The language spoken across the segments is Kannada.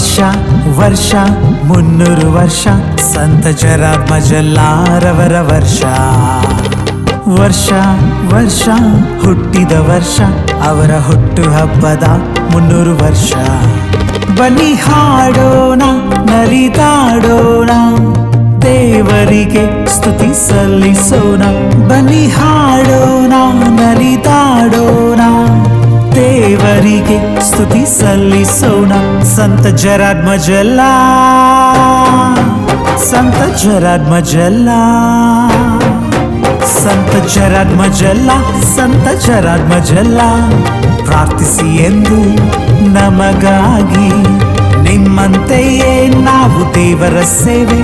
ವರ್ಷ ವರ್ಷ 300 ವರ್ಷ ಸಂತ ಜರಾತ್ಮಜಲ್ಲಾರವರ ವರ್ಷ. ವರ್ಷ ವರ್ಷ ಹುಟ್ಟಿದ ವರ್ಷ ಅವರ ಹುಟ್ಟು ಹಬ್ಬದ 300 ವರ್ಷ. ಬನ್ನಿ ಹಾಡೋಣ, ನಲಿದಾಡೋಣ, ದೇವರಿಗೆ ಸ್ತುತಿ ಸಲ್ಲಿಸೋಣ. ಬನ್ನಿ ಹಾಡೋಣ, ನಲಿದಾಡೋಣ, ದೇವರಿಗೆ ಸ್ತುತಿ ಸಲ್ಲಿಸೋಣ. ಸಂತ ಜರಾತ್ಮಜಲ್ಲ, ಸಂತ ಜರಾತ್ಮಜಲ್ಲ, ಸಂತ ಜರಾತ್ಮಜಲ್ಲ, ಸಂತ ಜರಾತ್ಮಜಲ್ಲ. ಪ್ರಾರ್ಥಿಸಿ ಎಂದು ನಮಗಾಗಿ, ನಿಮ್ಮಂತೆಯೇ ನಾವು ದೇವರ ಸೇವೆ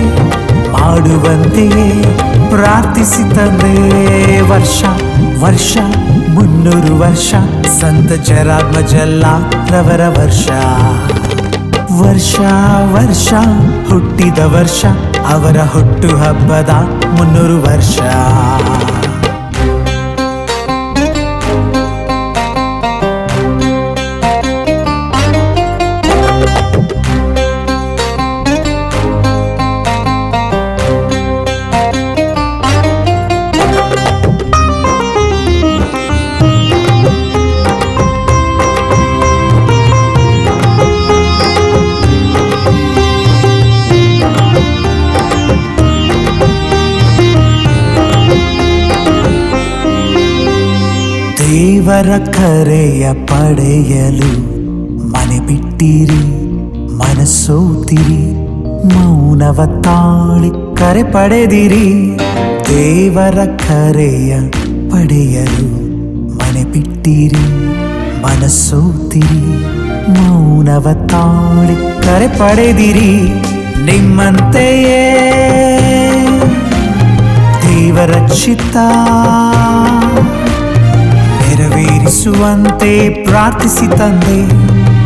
ಮಾಡುವಂತೆಯೇ ಪ್ರಾರ್ಥಿಸಿ ತಂದೆ. ವರ್ಷ ವರ್ಷ 300 ವರ್ಷ ಸಂತ ಜರಾತ್ಮಜಲ್ಲಾರವರ ವರ್ಷ. ವರ್ಷ ವರ್ಷ ಹುಟ್ಟಿದ ವರ್ಷ ಅವರ ಹುಟ್ಟು ಹಬ್ಬದ 300 ವರ್ಷ. ದೇವರ ಕರೆಯ ಪಡೆಯಲು ಮನೆ ಬಿಟ್ಟಿರಿ, ಮನಸೋತಿರಿ, ಮೌನವ ತಾಳಿ ಕರೆ ಪಡೆದಿರಿ. ದೇವರ ಕರೆಯ ಪಡೆಯಲು ಮನೆ ಬಿಟ್ಟಿರಿ, ಮನಸೋತಿರಿ, ಮೌನವ ತಾಳಿ ಕರೆ ಪಡೆದಿರಿ. ನಿಮ್ಮಂತೆಯೇ ದೇವರ ಚಿತ್ತ ನೆರವೇರಿಸುವಂತೆ ಪ್ರಾರ್ಥಿಸಿ ತಂದೆ,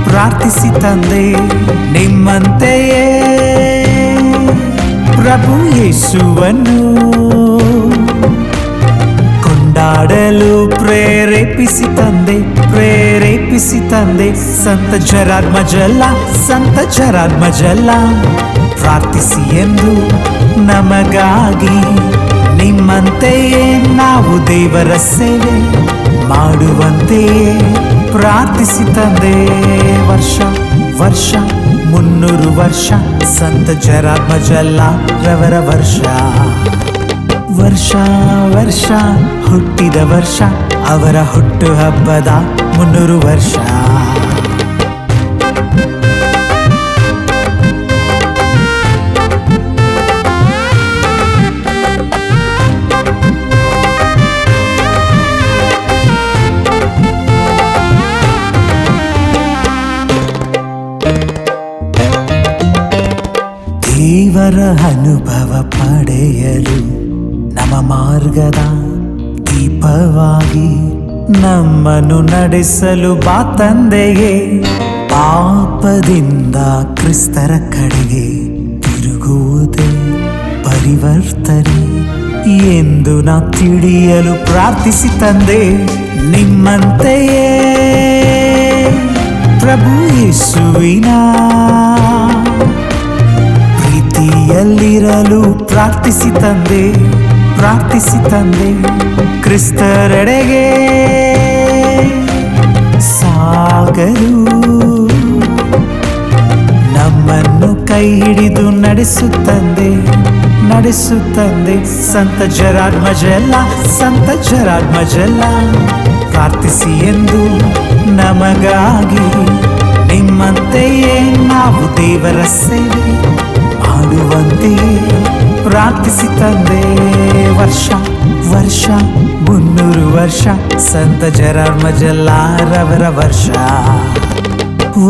ಪ್ರಾರ್ಥಿಸಿ ತಂದೆ. ನಿಮ್ಮಂತೆಯೇ ಪ್ರಭು ಯೇಸುವನ್ನು ಕೊಂಡಾಡಲು ಪ್ರೇರೇಪಿಸಿ ತಂದೆ, ಪ್ರೇರೇಪಿಸಿ ತಂದೆ. ಸಂತ ಜರಾತ್ಮಜಲ್ಲ, ಸಂತ ಜರಾತ್ಮಜಲ್ಲ. ಪ್ರಾರ್ಥಿಸಿ ಎಂದು ನಮಗಾಗಿ, ನಿಮ್ಮಂತೆಯೇ ನಾವು ದೇವರ ಸೇವೆ ಮಾಡುವಂತೆಯೇ ಪ್ರಾರ್ಥಿಸಿ ತಂದೆ. ವರ್ಷ ವರ್ಷ 300 ವರ್ಷ ಸಂತ ಜರಾತ್ಮಜಲ್ಲಾರವರ ವರ್ಷ. ವರ್ಷ ವರ್ಷ ಹುಟ್ಟಿದ ವರ್ಷ ಅವರ ಹುಟ್ಟು ಹಬ್ಬದ 300 ವರ್ಷ. ದೇವರ ಅನುಭವ ಪಡೆಯಲು ನಮ್ಮ ಮಾರ್ಗದ ದೀಪವಾಗಿ ನಮ್ಮನ್ನು ನಡೆಸಲು ಬಾ ತಂದೆಯೇ. ಪಾಪದಿಂದ ಕ್ರಿಸ್ತರ ಕಡೆಗೆ ತಿರುಗುವುದೇ ಪರಿವರ್ತನೆ ಎಂದು ನಾ ತಿಳಿಯಲು ಪ್ರಾರ್ಥಿಸಿ ತಂದೆ. ನಿಮ್ಮಂತೆಯೇ ಪ್ರಭು ಯೇಸುವಿನ ಪ್ರೀತಿಯಲ್ಲಿರಲು ಪ್ರಾರ್ಥಿಸಿ ತಂದೆ, ಪ್ರಾರ್ಥಿಸಿ ತಂದೆ. ಕ್ರಿಸ್ತರೆಡೆಗೆ ಸಾಗಲು ನಮ್ಮನ್ನು ಕೈ ಹಿಡಿದು ನಡೆಸುತ್ತಂದೆ, ನಡೆಸುತ್ತಂದೆ. ಸಂತ ಜರಾತ್ಮಜಲ್ಲ, ಸಂತ ಜರಾತ್ಮಜಲ್ಲ. ಪ್ರಾರ್ಥಿಸಿ ಎಂದು ನಮಗಾಗಿ, ನಿಮ್ಮಂತೆಯೇ ನಾವು ದೇವರ ಸೇವೆ ಮಾಡುವಂತೆಯೇ ಪ್ರಾರ್ಥಿಸಿ ತಂದೆ. ವರ್ಷ ವರ್ಷ 300 ವರ್ಷ ಸಂತ ಜರಾತ್ಮಜಲ್ಲಾರವರ ವರ್ಷ.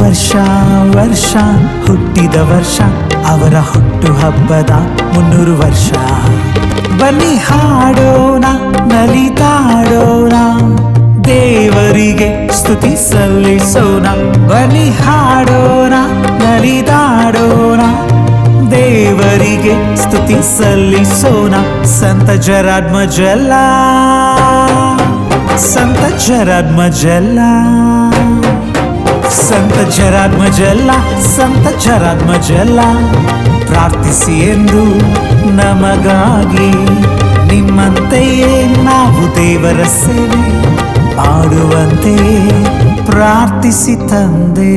ವರ್ಷ ವರ್ಷ ಹುಟ್ಟಿದ ವರ್ಷ ಅವರ ಹುಟ್ಟು ಹಬ್ಬದ 300 ವರ್ಷ. ಬನ್ನಿ ಹಾಡೋಣ, ನಲಿದಾಡೋಣ, ದೇವರಿಗೆ ಸ್ತುತಿ ಸಲ್ಲಿಸೋಣ. ಬನ್ನಿ ಹಾಡೋಣ, ನಲಿದಾಡೋಣ, ದೇವರಿಗೆ ಸ್ತುತಿ ಸಲ್ಲಿಸೋಣ. ಸಂತ ಜರಾತ್ಮಜಲ್ಲ, ಸಂತ ಜರಾತ್ಮಜಲ್ಲ, ಸಂತ ಜರಾಧ್ಮಜಲ್ಲ ಸಂತ ಜರಾಧ್ಮಜಲ್ಲ ಪ್ರಾರ್ಥಿಸಿ ಎಂದು ನಮಗಾಗಿ ನಿಮ್ಮಂತೆಯೇ ನಾವು ದೇವರ ಸೇವೆ ಮಾಡುವಂತೆಯೇ ಪ್ರಾರ್ಥಿಸಿ ತಂದೆ.